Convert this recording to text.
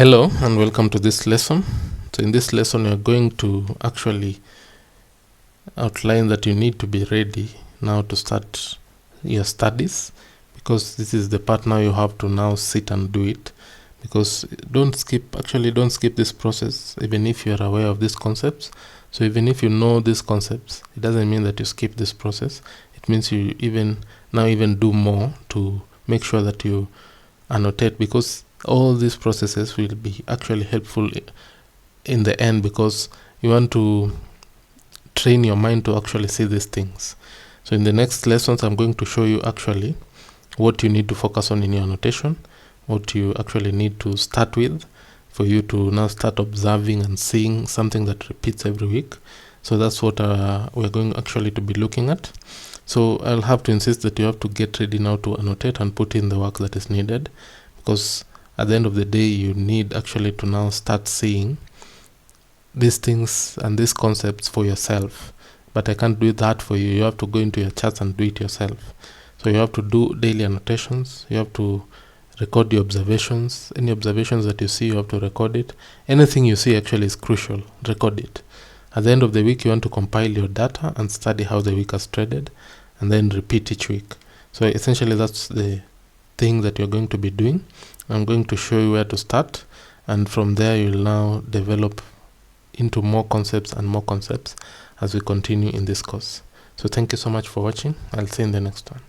Hello and welcome to this lesson. So in this lesson we are going to actually outline that you need to be ready now to start your studies, because this is the part now you have to now sit and do it. Because don't skip this process even if you are aware of these concepts. So even if you know these concepts, it doesn't mean that you skip this process. It means you even do more to make sure that you annotate, because all these processes will be actually helpful in the end, because you want to train your mind to actually see these things. So in the next lessons, I'm going to show you actually what you need to focus on in your annotation, what you actually need to start with for you to now start observing and seeing something that repeats every week. So that's what we're going actually to be looking at. So I'll have to insist that you have to get ready now to annotate and put in the work that is needed, because at the end of the day you need actually to now start seeing these things and these concepts for yourself. But I can't do that for you. You have to go into your charts and do it yourself. So you have to do daily annotations. You have to record your observations. Any observations that you see, you have to record it. Anything you see actually is crucial. Record it. At the end of the week, you want to compile your data and study how the week has traded, and then repeat each week. So essentially that's the thing that you're going to be doing. I'm going to show you where to start, and from there you'll now develop into more concepts and more concepts as we continue in this course. So thank you so much for watching. I'll see you in the next one.